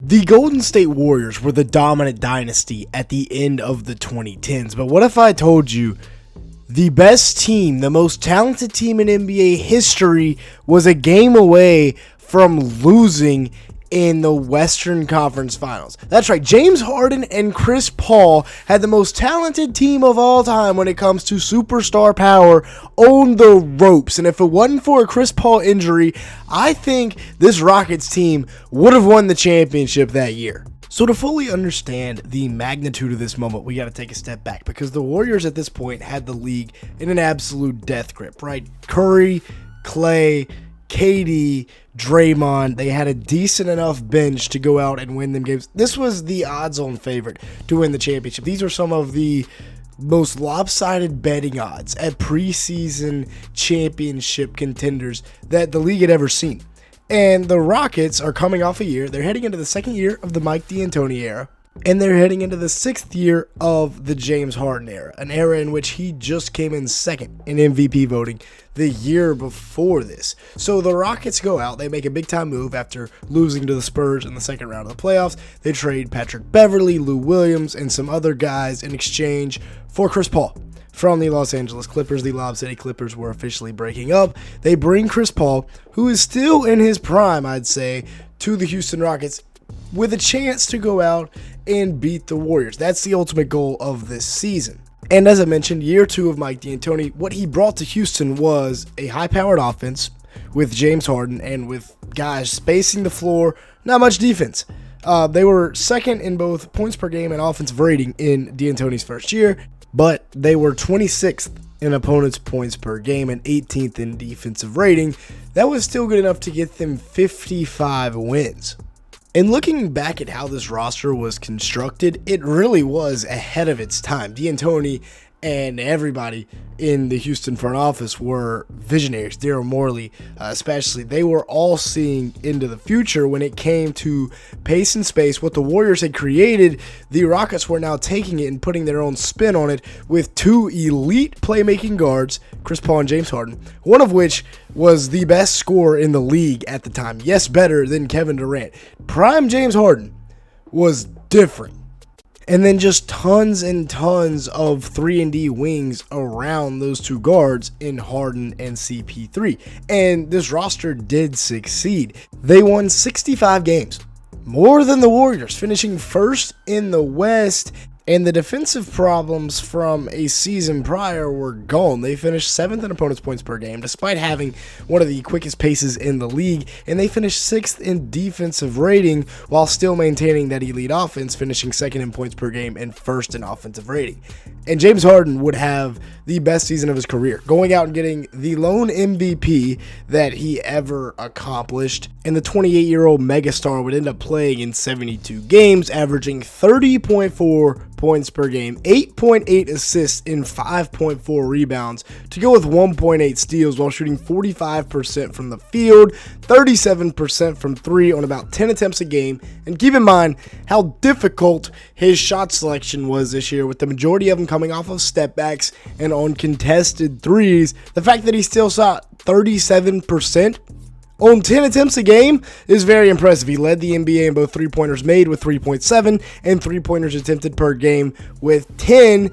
The Golden State Warriors were the dominant dynasty at the end of the 2010s, but what if I told you the best team, the most talented team in NBA history was a game away from losing in the Western Conference Finals? That's right, James Harden and Chris Paul had the most talented team of all time when it comes to superstar power on the ropes. And if it wasn't for a Chris Paul injury, I think this Rockets team would have won the championship that year. So to fully understand the magnitude of this moment, we got to take a step back, because the Warriors at this point had the league in an absolute death grip, right? Curry, Clay, KD, Draymond, they had a decent enough bench to go out and win them games. This was the odds-on favorite to win the championship. These are some of the most lopsided betting odds at preseason championship contenders that the league had ever seen. And the Rockets are coming off a year. They're heading into the second year of the Mike D'Antoni era, and they're heading into the sixth year of the James Harden era, an era in which he just came in second in MVP voting the year before this. So the Rockets go out, they make a big-time move after losing to the Spurs in the second round of the playoffs. They trade Patrick Beverley, Lou Williams, and some other guys in exchange for Chris Paul from the Los Angeles Clippers. The Lob City Clippers were officially breaking up. They bring Chris Paul, who is still in his prime, I'd say, to the Houston Rockets with a chance to go out and beat the Warriors. That's the ultimate goal of this season. And as I mentioned, year two of Mike D'Antoni, what he brought to Houston was a high-powered offense with James Harden and with guys spacing the floor, not much defense. They were second in both points per game and offensive rating in D'Antoni's first year, but they were 26th in opponents' points per game and 18th in defensive rating. That was still good enough to get them 55 wins. And looking back at how this roster was constructed, it really was ahead of its time. D'Antoni and everybody in the Houston front office were visionaries. Daryl Morey, especially, they were all seeing into the future when it came to pace and space. What the Warriors had created, the Rockets were now taking it and putting their own spin on it with two elite playmaking guards, Chris Paul and James Harden, one of which was the best scorer in the league at the time. Yes, better than Kevin Durant. Prime James Harden was different. And then just tons and tons of 3-and-D wings around those two guards in Harden and CP3. And this roster did succeed. They won 65 games, more than the Warriors, finishing first in the West. And the defensive problems from a season prior were gone. They finished 7th in opponents' points per game, despite having one of the quickest paces in the league. And they finished 6th in defensive rating while still maintaining that elite offense, finishing 2nd in points per game and 1st in offensive rating. And James Harden would have the best season of his career, going out and getting the lone MVP that he ever accomplished. And the 28-year-old megastar would end up playing in 72 games, averaging 30.4 points per game, 8.8 assists, and 5.4 rebounds, to go with 1.8 steals while shooting 45% from the field, 37% from three on about 10 attempts a game. And keep in mind how difficult his shot selection was this year, with the majority of them coming off of step backs and on contested threes. The fact that he still shot 37% on 10 attempts a game is very impressive. He led the NBA in both three-pointers made with 3.7 and three-pointers attempted per game with 10.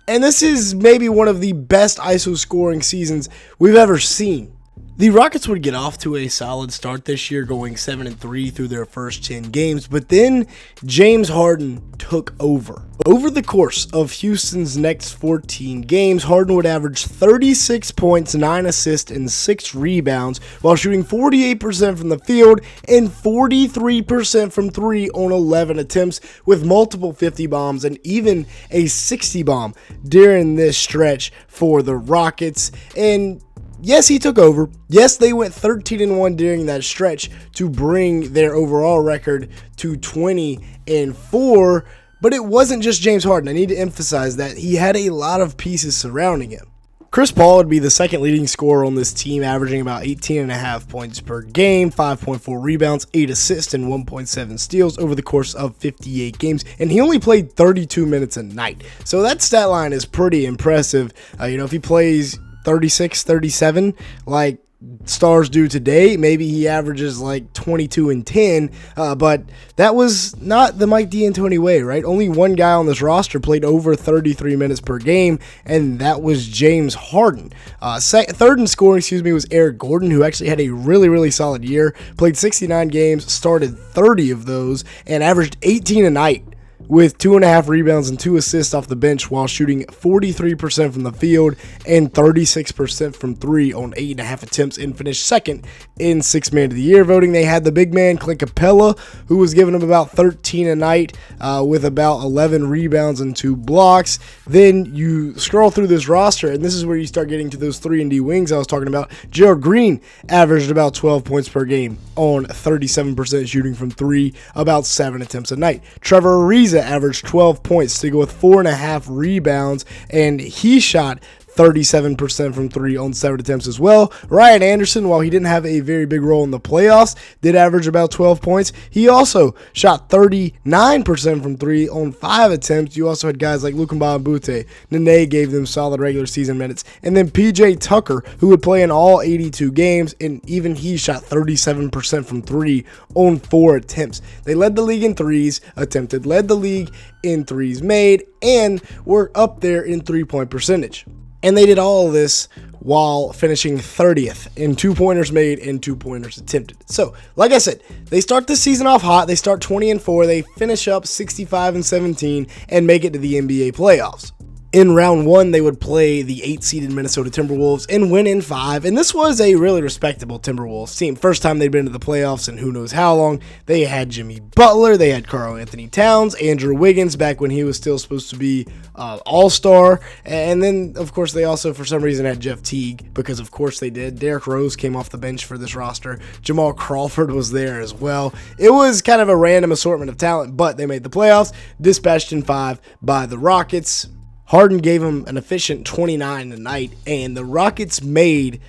And this is maybe one of the best ISO scoring seasons we've ever seen. The Rockets would get off to a solid start this year, going 7-3 through their first 10 games, but then James Harden took over. Over the course of Houston's next 14 games, Harden would average 36 points, 9 assists, and 6 rebounds, while shooting 48% from the field and 43% from three on 11 attempts, with multiple 50 bombs and even a 60 bomb during this stretch for the Rockets. And yes, he took over. Yes, they went 13-1 during that stretch to bring their overall record to 20-4. But it wasn't just James Harden. I need to emphasize that he had a lot of pieces surrounding him. Chris Paul would be the second leading scorer on this team, averaging about 18.5 points per game, 5.4 rebounds, 8 assists, and 1.7 steals over the course of 58 games. And he only played 32 minutes a night. So that stat line is pretty impressive. If he plays 36, 37, like, stars do today. Maybe he averages like 22 and 10, but that was not the Mike D'Antoni way, right? Only one guy on this roster played over 33 minutes per game, and that was James Harden. Third in scoring, was Eric Gordon, who actually had a really, really solid year. Played 69 games, started 30 of those, and averaged 18 a night, with 2.5 rebounds and 2 assists off the bench while shooting 43% from the field and 36% from 3 on 8.5 attempts, and finished second in 6th Man of the Year voting. They had the big man Clint Capella, who was giving them about 13 a night with about 11 rebounds and 2 blocks. Then you scroll through this roster, and this is where you start getting to those 3-and-D wings I was talking about. Gerald Green averaged about 12 points per game on 37% shooting from 3, about 7 attempts a night. Trevor Ariza averaged 12 points to go with 4.5 rebounds, and he shot 37% from 3 on 7 attempts as well. Ryan Anderson, while he didn't have a very big role in the playoffs, did average about 12 points. He also shot 39% from 3 on 5 attempts. You also had guys like Luka Mbute. Nene gave them solid regular season minutes. And then PJ Tucker, who would play in all 82 games, and even he shot 37% from 3 on 4 attempts. They led the league in threes attempted, led the league in threes made, and were up there in 3-point percentage. And they did all of this while finishing 30th in 2-pointers made and 2-pointers attempted. So, like I said, they start the season off hot. They start 20-4. They finish up 65-17 and make it to the NBA playoffs. In round 1, they would play the 8-seeded Minnesota Timberwolves and win in 5. And this was a really respectable Timberwolves team. First time they'd been to the playoffs in who knows how long. They had Jimmy Butler. They had Karl Anthony Towns, Andrew Wiggins back when he was still supposed to be all-star. And then, of course, they also, for some reason, had Jeff Teague, because, of course, they did. Derrick Rose came off the bench for this roster. Jamal Crawford was there as well. It was kind of a random assortment of talent, but they made the playoffs, dispatched in 5 by the Rockets. Harden gave him an efficient 29 a night, and the Rockets made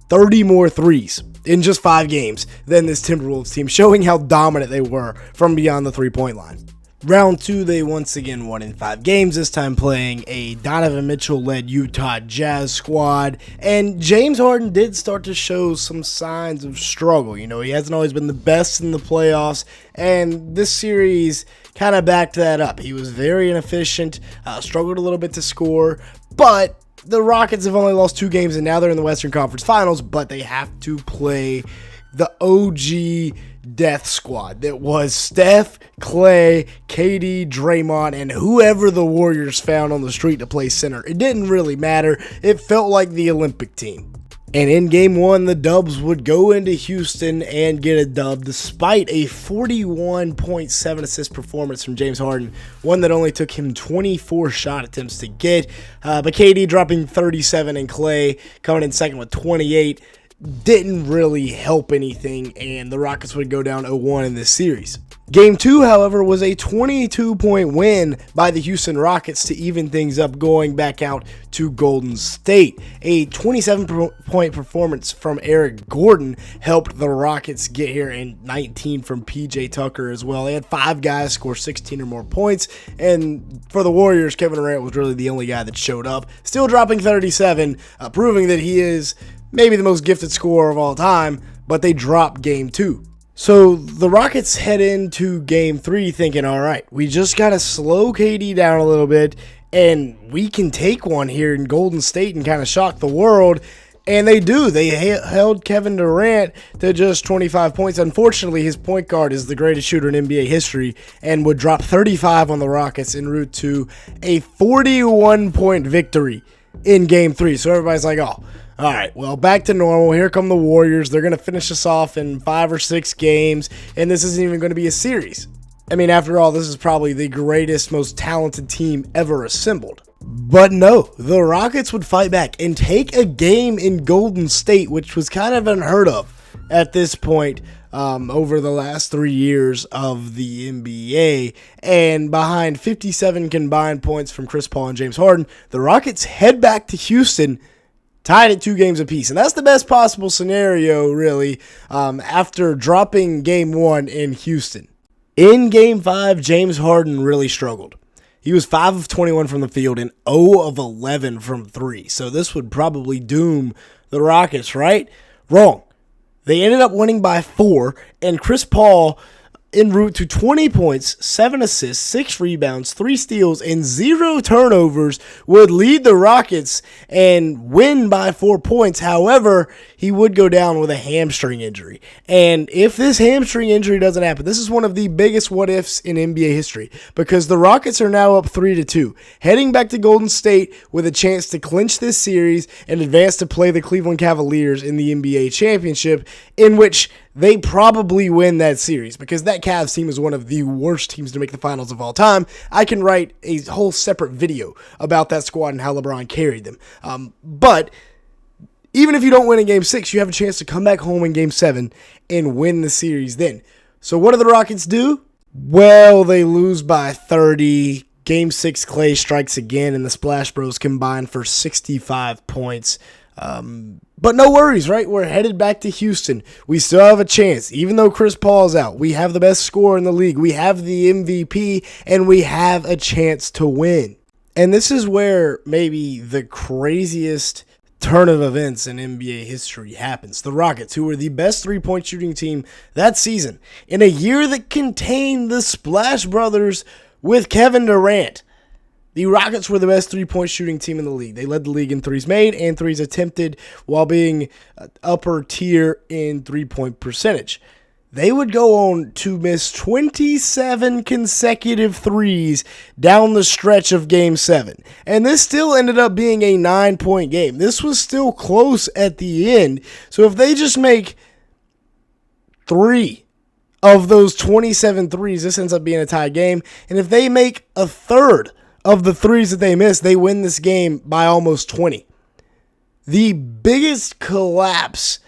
30 more threes in just 5 games than this Timberwolves team, showing how dominant they were from beyond the 3-point line. Round 2, they once again won in 5 games, this time playing a Donovan Mitchell-led Utah Jazz squad, and James Harden did start to show some signs of struggle. You know, he hasn't always been the best in the playoffs, and this series kind of backed that up. He was very inefficient, struggled a little bit to score, but the Rockets have only lost 2 games, and now they're in the Western Conference Finals, but they have to play the OG death squad that was Steph, Clay, KD, Draymond, and whoever the Warriors found on the street to play center. It didn't really matter. It felt like the Olympic team. And in Game 1, the Dubs would go into Houston and get a dub despite a 41.7 assist performance from James Harden, one that only took him 24 shot attempts to get. But KD dropping 37 and Clay coming in second with 28 didn't really help anything, and the Rockets would go down 0-1 in this series. Game 2, however, was a 22-point win by the Houston Rockets to even things up, going back out to Golden State. A 27-point performance from Eric Gordon helped the Rockets get here, and 19 from PJ Tucker as well. They had 5 guys score 16 or more points, and for the Warriors, Kevin Durant was really the only guy that showed up, still dropping 37, proving that he is maybe the most gifted scorer of all time, but they dropped Game 2. So the Rockets head into Game 3 thinking, all right, we just got to slow KD down a little bit, and we can take one here in Golden State and kind of shock the world. And they do. They held Kevin Durant to just 25 points. Unfortunately, his point guard is the greatest shooter in NBA history and would drop 35 on the Rockets en route to a 41-point victory in Game 3. So everybody's like, oh, all right, well, back to normal. Here come the Warriors. They're going to finish us off in 5 or 6 games, and this isn't even going to be a series. I mean, after all, this is probably the greatest, most talented team ever assembled. But no, the Rockets would fight back and take a game in Golden State, which was kind of unheard of at this point over the last 3 years of the NBA. And behind 57 combined points from Chris Paul and James Harden, the Rockets head back to Houston, tied at 2 games apiece. And that's the best possible scenario, really, after dropping Game 1 in Houston. In Game 5, James Harden really struggled. He was 5 of 21 from the field and 0 of 11 from 3. So this would probably doom the Rockets, right? Wrong. They ended up winning by 4, and Chris Paul, en route to 20 points, 7 assists, 6 rebounds, 3 steals, and 0 turnovers, would lead the Rockets and win by 4 points. However, he would go down with a hamstring injury. And if this hamstring injury doesn't happen, this is one of the biggest what-ifs in NBA history, because the Rockets are now up 3-2, heading back to Golden State with a chance to clinch this series and advance to play the Cleveland Cavaliers in the NBA championship, in which they probably win that series, because that Cavs team is one of the worst teams to make the finals of all time. I can write a whole separate video about that squad and how LeBron carried them. But even if you don't win in Game 6, you have a chance to come back home in Game 7 and win the series then. So what do the Rockets do? Well, they lose by 30. Game 6, Clay strikes again, and the Splash Bros combine for 65 points. But no worries, right? We're headed back to Houston. We still have a chance. Even though Chris Paul's out, we have the best scorer in the league. We have the MVP, and we have a chance to win. And this is where maybe the craziest turn of events in NBA history happens. The Rockets, who were the best three-point shooting team that season, in a year that contained the Splash Brothers with Kevin Durant, the Rockets were the best three-point shooting team in the league. They led the league in threes made and threes attempted, while being upper tier in three-point percentage. They would go on to miss 27 consecutive threes down the stretch of Game 7. And this still ended up being a 9-point game. This was still close at the end. So if they just make 3 of those 27 threes, this ends up being a tie game. And if they make a third of the threes that they miss, they win this game by almost 20. The biggest collapse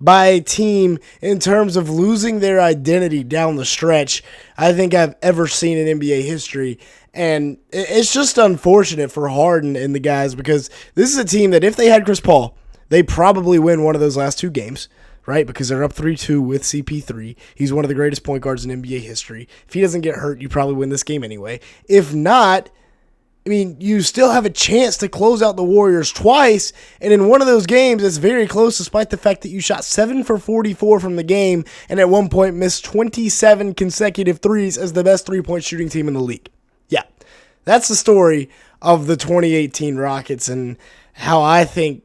by a team in terms of losing their identity down the stretch I think I've ever seen in NBA history. And it's just unfortunate for Harden and the guys, because this is a team that if they had Chris Paul, they probably win one of those last 2 games, right? Because they're up 3-2 with CP3. He's one of the greatest point guards in NBA history. If he doesn't get hurt, you probably win this game anyway. If not, I mean, you still have a chance to close out the Warriors twice, and in one of those games, it's very close despite the fact that you shot 7 for 44 from the game and at one point missed 27 consecutive threes as the best three-point shooting team in the league. Yeah, that's the story of the 2018 Rockets and how I think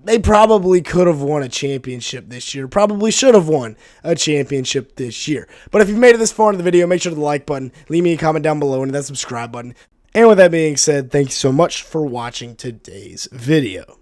they probably could have won a championship this year. Probably should have won a championship this year. But if you've made it this far in the video, make sure to the like button, leave me a comment down below, and that subscribe button. And with that being said, thank you so much for watching today's video.